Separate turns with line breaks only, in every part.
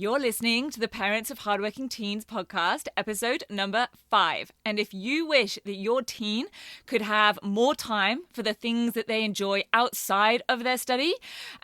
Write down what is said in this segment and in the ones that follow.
You're listening to the Parents of Hardworking Teens podcast, episode number 5. And if you wish that your teen could have more time for the things that they enjoy outside of their study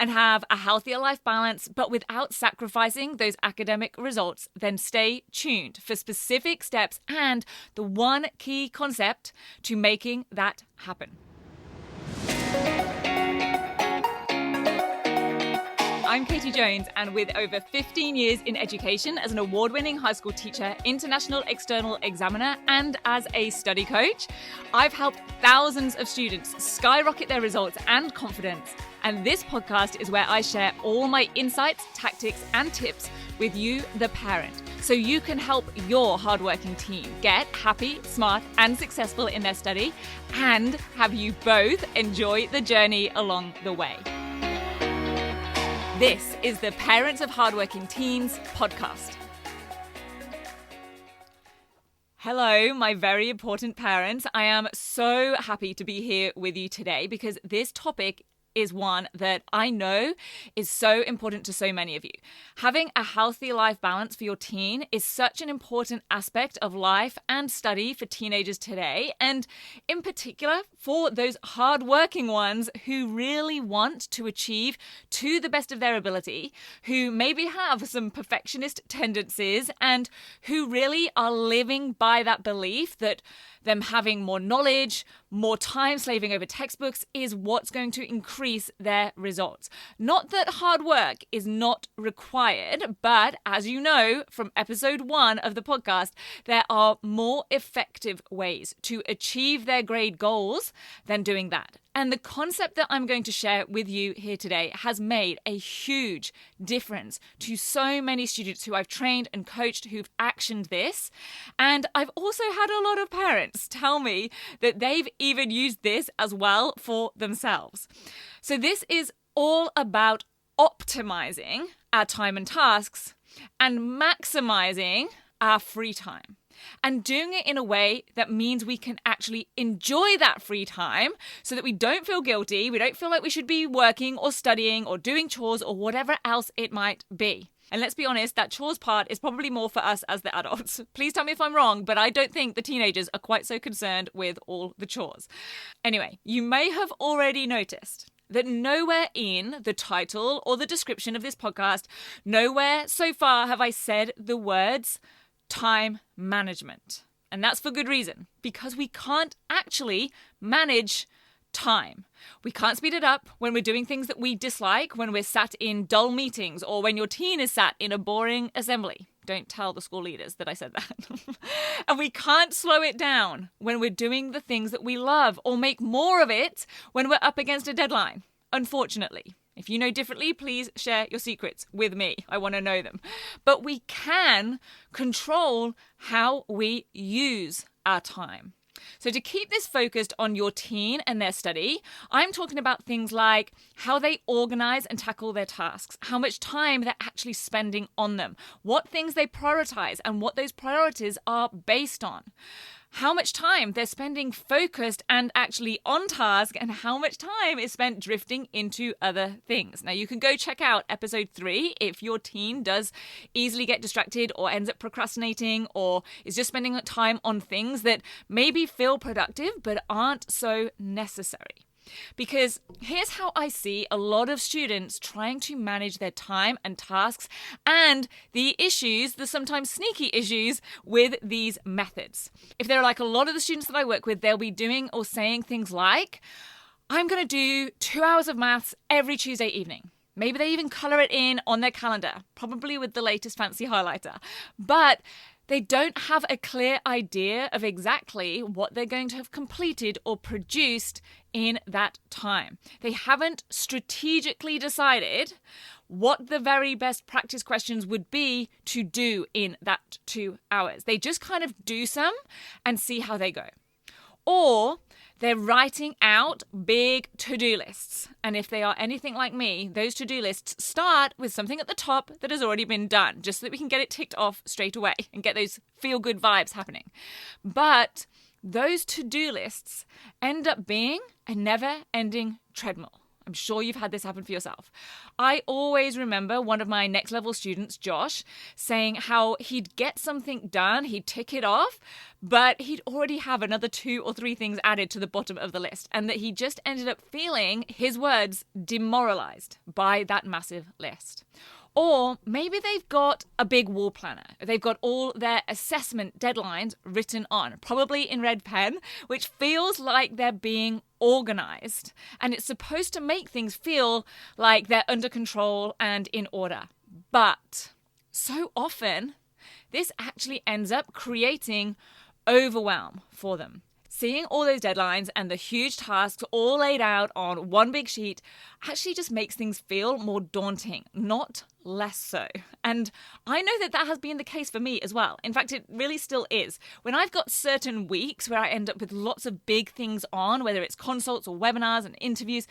and have a healthier life balance, but without sacrificing those academic results, then stay tuned for specific steps and the one key concept to making that happen. I'm Katie Jones, and with over 15 years in education as an award-winning high school teacher, international external examiner, and as a study coach, I've helped thousands of students skyrocket their results and confidence. And this podcast is where I share all my insights, tactics, and tips with you, the parent, so you can help your hardworking teen get happy, smart, and successful in their study, and have you both enjoy the journey along the way. This is the Parents of Hardworking Teens podcast. Hello, my very important parents. I am so happy to be here with you today because this topic is one that I know is so important to so many of you. Having a healthy life balance for your teen is such an important aspect of life and study for teenagers today, and in particular for those hardworking ones who really want to achieve to the best of their ability, who maybe have some perfectionist tendencies, and who really are living by that belief that them having more knowledge, more time slaving over textbooks is what's going to increase their results. Not that hard work is not required, but as you know from episode 1 of the podcast, there are more effective ways to achieve their grade goals than doing that. And the concept that I'm going to share with you here today has made a huge difference to so many students who I've trained and coached who've actioned this. And I've also had a lot of parents tell me that they've even used this as well for themselves. So this is all about optimizing our time and tasks and maximizing our free time. And doing it in a way that means we can actually enjoy that free time so that we don't feel guilty, we don't feel like we should be working or studying or doing chores or whatever else it might be. And let's be honest, that chores part is probably more for us as the adults. Please tell me if I'm wrong, but I don't think the teenagers are quite so concerned with all the chores. Anyway, you may have already noticed that nowhere in the title or the description of this podcast, nowhere so far have I said the words time management. And that's for good reason, because we can't actually manage time. We can't speed it up when we're doing things that we dislike, when we're sat in dull meetings, or when your teen is sat in a boring assembly. Don't tell the school leaders that I said that. And we can't slow it down when we're doing the things that we love, or make more of it when we're up against a deadline, unfortunately. If you know differently, please share your secrets with me. I want to know them. But we can control how we use our time. So to keep this focused on your teen and their study, I'm talking about things like how they organize and tackle their tasks, how much time they're actually spending on them, what things they prioritize and what those priorities are based on, how much time they're spending focused and actually on task, and how much time is spent drifting into other things. Now, you can go check out episode 3 if your teen does easily get distracted or ends up procrastinating or is just spending time on things that maybe feel productive but aren't so necessary. Because here's how I see a lot of students trying to manage their time and tasks and the issues, the sometimes sneaky issues with these methods. If they're like a lot of the students that I work with, they'll be doing or saying things like, I'm going to do 2 hours of maths every Tuesday evening. Maybe they even color it in on their calendar, probably with the latest fancy highlighter. But they don't have a clear idea of exactly what they're going to have completed or produced in that time. They haven't strategically decided what the very best practice questions would be to do in that 2 hours. They just kind of do some and see how they go. Or they're writing out big to-do lists. And if they are anything like me, those to-do lists start with something at the top that has already been done, just so that we can get it ticked off straight away and get those feel-good vibes happening. But those to-do lists end up being a never-ending treadmill. I'm sure you've had this happen for yourself. I always remember one of my next level students, Josh, saying how he'd get something done, he'd tick it off, but he'd already have another 2 or 3 things added to the bottom of the list, and that he just ended up feeling, his words, demoralised by that massive list. Or maybe they've got a big wall planner. They've got all their assessment deadlines written on, probably in red pen, which feels like they're being organised. And it's supposed to make things feel like they're under control and in order. But so often, this actually ends up creating overwhelm for them. Seeing all those deadlines and the huge tasks all laid out on one big sheet actually just makes things feel more daunting, not less so. And I know that that has been the case for me as well. In fact, it really still is. When I've got certain weeks where I end up with lots of big things on, whether it's consults or webinars and interviews,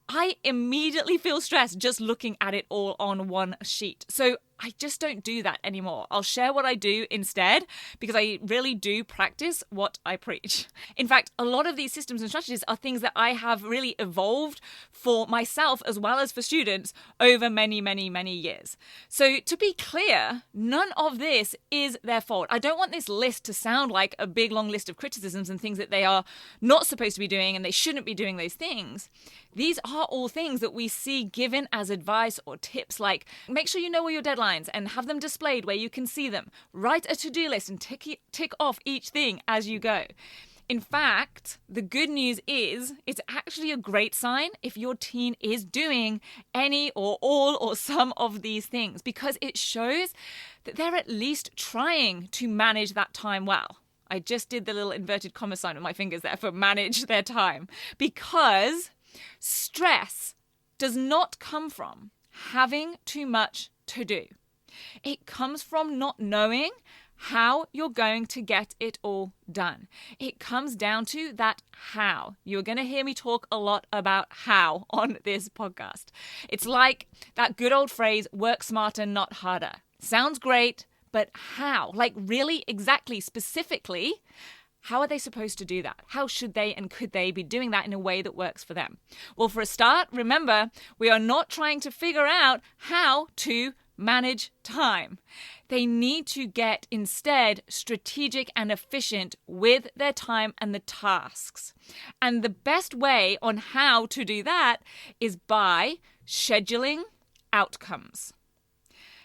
I immediately feel stressed just looking at it all on one sheet. So I just don't do that anymore. I'll share what I do instead because I really do practice what I preach. In fact, a lot of these systems and strategies are things that I have really evolved for myself as well as for students over many, many, many years. So to be clear, none of this is their fault. I don't want this list to sound like a big long list of criticisms and things that they are not supposed to be doing and they shouldn't be doing those things. These are all things that we see given as advice or tips, like make sure you know all your deadlines and have them displayed where you can see them. Write a to-do list and tick off each thing as you go. In fact, the good news is it's actually a great sign if your teen is doing any or all or some of these things, because it shows that they're at least trying to manage that time well. I just did the little inverted comma sign with my fingers there for manage their time, because stress does not come from having too much to do. It comes from not knowing how you're going to get it all done. It comes down to that how. You're going to hear me talk a lot about how on this podcast. It's like that good old phrase, work smarter, not harder. Sounds great, but how? Like really, exactly, specifically, how are they supposed to do that? How should they and could they be doing that in a way that works for them? Well, for a start, remember, we are not trying to figure out how to manage time. They need to get instead strategic and efficient with their time and the tasks. And the best way on how to do that is by scheduling outcomes.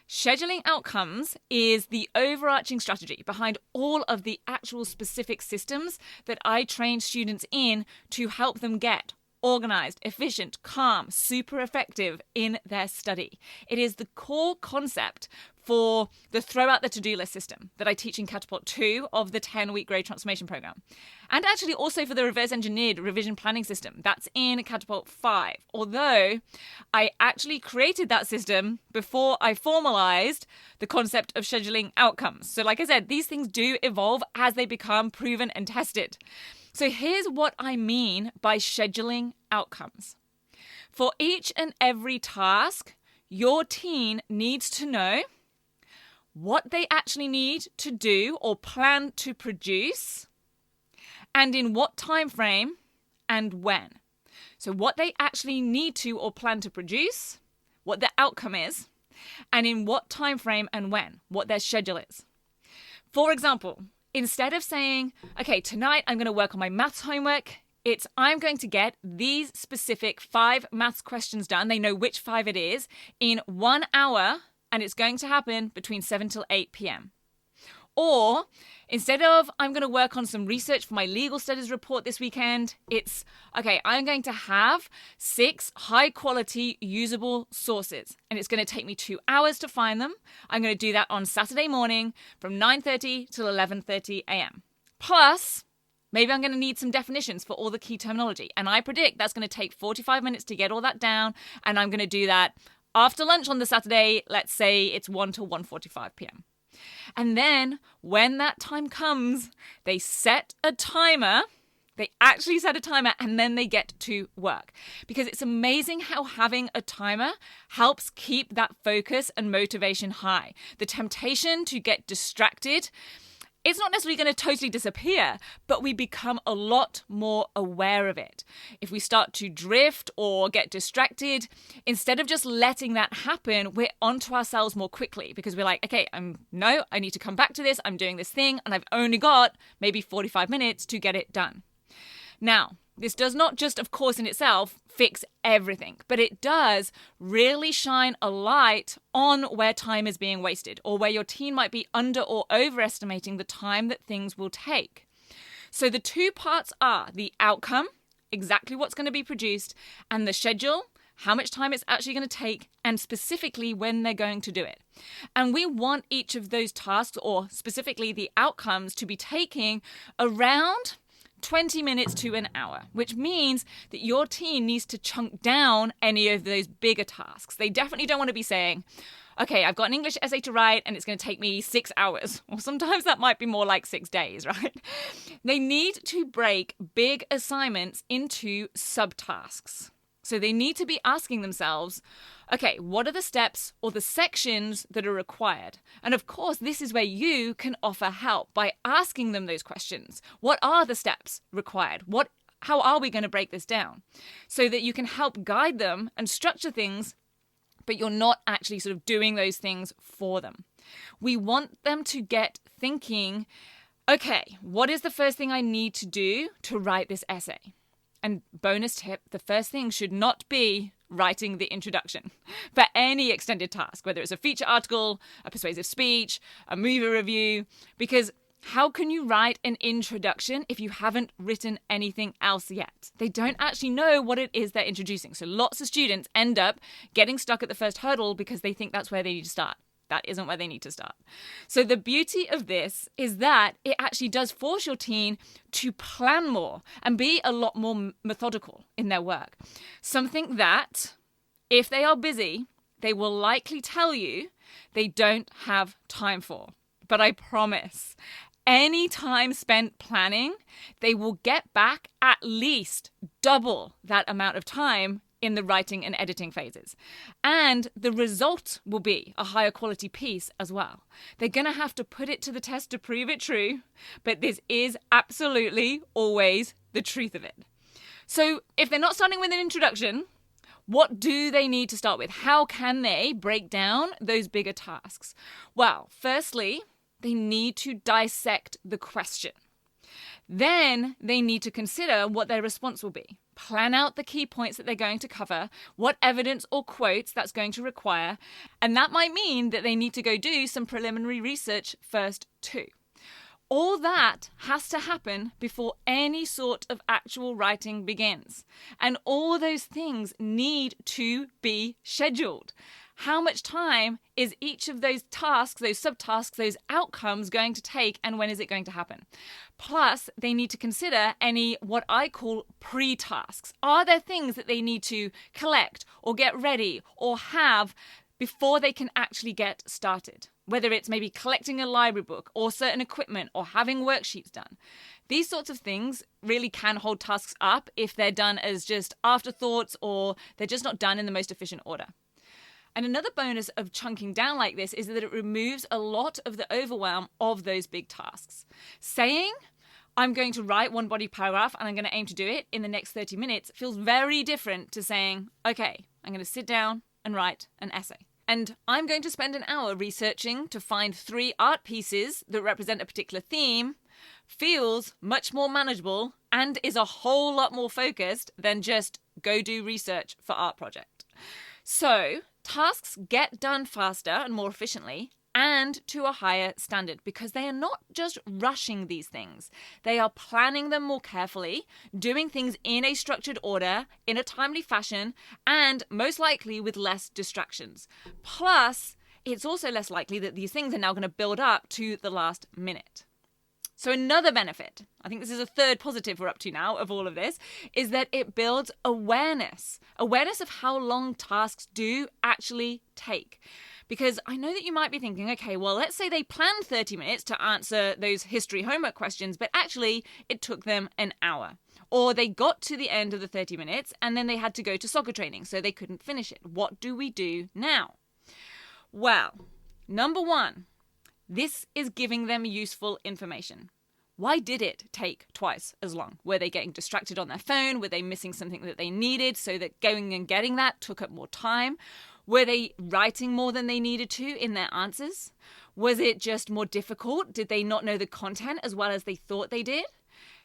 Scheduling outcomes is the overarching strategy behind all of the actual specific systems that I train students in to help them get organised, efficient, calm, super effective in their study. It is the core concept for the throw out the to-do list system that I teach in Catapult 2 of the 10-week grade transformation program. And actually also for the reverse engineered revision planning system. That's in Catapult 5. Although I actually created that system before I formalized the concept of scheduling outcomes. So like I said, these things do evolve as they become proven and tested. So here's what I mean by scheduling outcomes. For each and every task, your teen needs to know what they actually need to do or plan to produce, and in what time frame and when. So what they actually need to or plan to produce, what the outcome is, and in what time frame and when, what their schedule is. For example, instead of saying, okay, tonight I'm going to work on my maths homework, it's I'm going to get these specific 5 maths questions done. They know which 5 it is in 1 hour, and it's going to happen between 7 till 8 p.m. Or instead of I'm going to work on some research for my legal studies report this weekend, it's, okay, I'm going to have 6 high-quality usable sources, and it's going to take me 2 hours to find them. I'm going to do that on Saturday morning from 9:30 till 11:30 a.m. Plus, maybe I'm going to need some definitions for all the key terminology, and I predict that's going to take 45 minutes to get all that down, and I'm going to do that after lunch on the Saturday. Let's say it's 1 till 1:45 p.m. And then when that time comes, they set a timer. They actually set a timer and then they get to work. Because it's amazing how having a timer helps keep that focus and motivation high. The temptation to get distracted it's not necessarily going to totally disappear, but we become a lot more aware of it. If we start to drift or get distracted, instead of just letting that happen, we're onto ourselves more quickly because we're like, okay, I need to come back to this. I'm doing this thing and I've only got maybe 45 minutes to get it done. Now, this does not just, of course, in itself fix everything, but it does really shine a light on where time is being wasted or where your team might be under or overestimating the time that things will take. So the two parts are the outcome, exactly what's going to be produced, and the schedule, how much time it's actually going to take, and specifically when they're going to do it. And we want each of those tasks, or specifically the outcomes, to be taking around 20 minutes to an hour, which means that your team needs to chunk down any of those bigger tasks. They definitely don't want to be saying, okay, I've got an English essay to write and it's going to take me 6 hours. Or sometimes that might be more like 6 days, right? They need to break big assignments into subtasks. So they need to be asking themselves, okay, what are the steps or the sections that are required? And of course, this is where you can offer help by asking them those questions. What are the steps required? How are we going to break this down? So that you can help guide them and structure things, but you're not actually sort of doing those things for them. We want them to get thinking, okay, what is the first thing I need to do to write this essay? And bonus tip, the first thing should not be writing the introduction for any extended task, whether it's a feature article, a persuasive speech, a movie review, because how can you write an introduction if you haven't written anything else yet? They don't actually know what it is they're introducing. So lots of students end up getting stuck at the first hurdle because they think that's where they need to start. That isn't where they need to start. So the beauty of this is that it actually does force your team to plan more and be a lot more methodical in their work. Something that, if they are busy, they will likely tell you they don't have time for. But I promise, any time spent planning, they will get back at least double that amount of time in the writing and editing phases. And the result will be a higher quality piece as well. They're going to have to put it to the test to prove it true, but this is absolutely always the truth of it. So if they're not starting with an introduction, what do they need to start with? How can they break down those bigger tasks? Well, firstly, they need to dissect the question. Then they need to consider what their response will be. Plan out the key points that they're going to cover, what evidence or quotes that's going to require, and that might mean that they need to go do some preliminary research first too. All that has to happen before any sort of actual writing begins. And all those things need to be scheduled. How much time is each of those tasks, those subtasks, those outcomes going to take, and when is it going to happen? Plus, they need to consider any what I call pre-tasks. Are there things that they need to collect or get ready or have before they can actually get started? Whether it's maybe collecting a library book or certain equipment or having worksheets done. These sorts of things really can hold tasks up if they're done as just afterthoughts or they're just not done in the most efficient order. And another bonus of chunking down like this is that it removes a lot of the overwhelm of those big tasks. Saying, I'm going to write one body paragraph and I'm going to aim to do it in the next 30 minutes feels very different to saying, okay, I'm going to sit down and write an essay. And I'm going to spend an hour researching to find 3 art pieces that represent a particular theme, feels much more manageable and is a whole lot more focused than just go do research for art project. So tasks get done faster and more efficiently and to a higher standard because they are not just rushing these things. They are planning them more carefully, doing things in a structured order, in a timely fashion, and most likely with less distractions. Plus, it's also less likely that these things are now going to build up to the last minute. So another benefit, I think this is a third positive we're up to now of all of this, is that it builds awareness. Awareness of how long tasks do actually take. Because I know that you might be thinking, okay, well, let's say they planned 30 minutes to answer those history homework questions, but actually it took them an hour. Or they got to the end of the 30 minutes and then they had to go to soccer training, so they couldn't finish it. What do we do now? Well, number one, This is giving them useful information. Why did it take twice as long? Were they getting distracted on their phone? Were they missing something that they needed so that going and getting that took up more time? Were they writing more than they needed to in their answers? Was it just more difficult? Did they not know the content as well as they thought they did?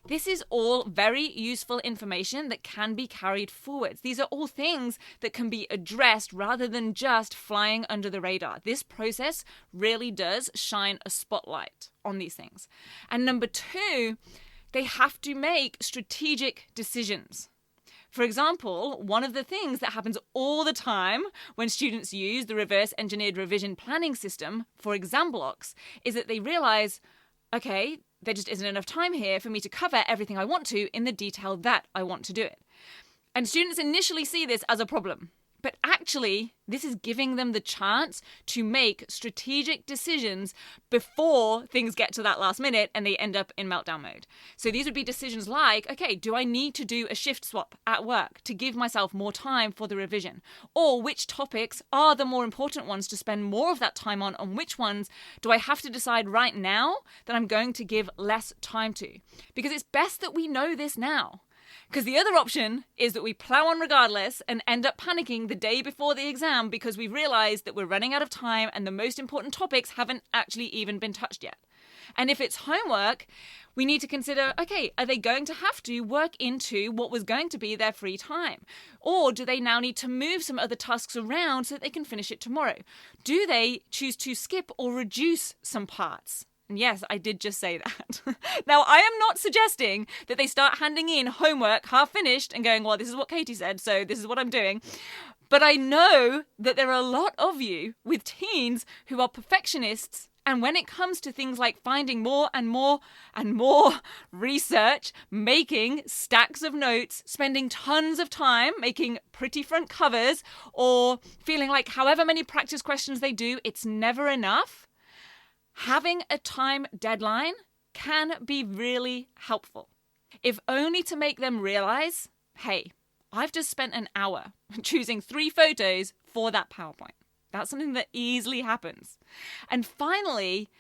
This is all very useful information that can be carried forwards. These are all things that can be addressed rather than just flying under the radar. This process really does shine a spotlight on these things. And number two, they have to make strategic decisions. For example, one of the things that happens all the time when students use the reverse engineered revision planning system for exam blocks is that they realize, okay, there just isn't enough time here for me to cover everything I want to in the detail that I want to do it. And students initially see this as a problem. But actually, this is giving them the chance to make strategic decisions before things get to that last minute and they end up in meltdown mode. So these would be decisions like, okay, do I need to do a shift swap at work to give myself more time for the revision? Or which topics are the more important ones to spend more of that time on, and which ones do I have to decide right now that I'm going to give less time to? Because it's best that we know this now. Because the other option is that we plow on regardless and end up panicking the day before the exam because we've realized that we're running out of time and the most important topics haven't actually even been touched yet. And if it's homework, we need to consider, okay, are they going to have to work into what was going to be their free time? Or do they now need to move some other tasks around so that they can finish it tomorrow? Do they choose to skip or reduce some parts? And yes, I did just say that. Now, I am not suggesting that they start handing in homework half finished and going, well, this is what Katie said, so this is what I'm doing. But I know that there are a lot of you with teens who are perfectionists. And when it comes to things like finding more and more and more research, making stacks of notes, spending tons of time making pretty front covers, or feeling like however many practice questions they do, it's never enough. Having a time deadline can be really helpful, if only to make them realize, hey, I've just spent an hour choosing 3 photos for that PowerPoint. That's something that easily happens. And finally,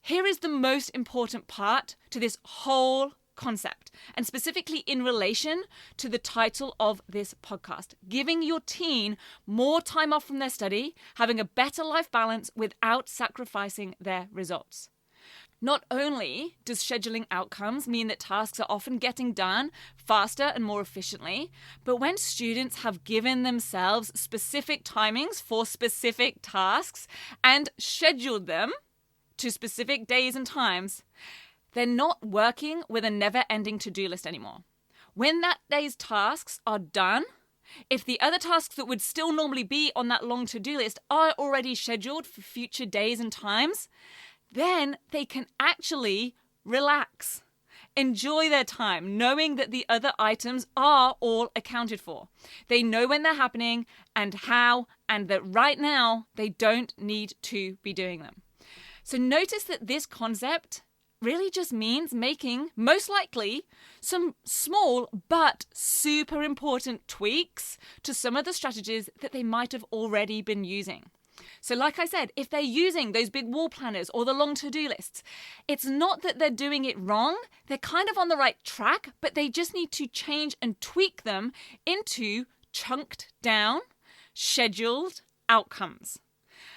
here is the most important part to this whole concept, and specifically in relation to the title of this podcast: giving your teen more time off from their study, having a better life balance without sacrificing their results. Not only does scheduling outcomes mean that tasks are often getting done faster and more efficiently, but when students have given themselves specific timings for specific tasks and scheduled them to specific days and times, they're not working with a never-ending to-do list anymore. When that day's tasks are done, if the other tasks that would still normally be on that long to-do list are already scheduled for future days and times, then they can actually relax, enjoy their time, knowing that the other items are all accounted for. They know when they're happening and how, and that right now they don't need to be doing them. So notice that this concept really just means making, most likely, some small but super important tweaks to some of the strategies that they might have already been using. So like I said, if they're using those big wall planners or the long to-do lists, it's not that they're doing it wrong. They're kind of on the right track, but they just need to change and tweak them into chunked down, scheduled outcomes.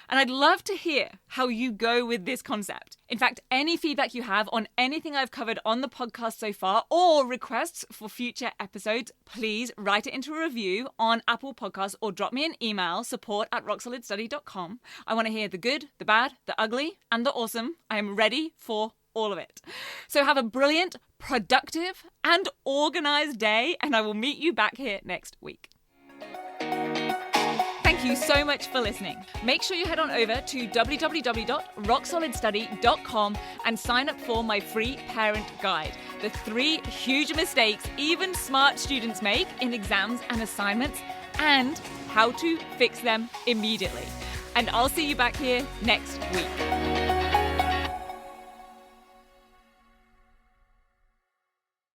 And I'd love to hear how you go with this concept. In fact, any feedback you have on anything I've covered on the podcast so far, or requests for future episodes, please write it into a review on Apple Podcasts or drop me an email, support@rocksolidstudy.com. I want to hear the good, the bad, the ugly, and the awesome. I am ready for all of it. So have a brilliant, productive, and organized day, and I will meet you back here next week. Thank you so much for listening. Make sure you head on over to www.rocksolidstudy.com and sign up for my free parent guide. The 3 huge mistakes even smart students make in exams and assignments, and how to fix them immediately. And I'll see you back here next week.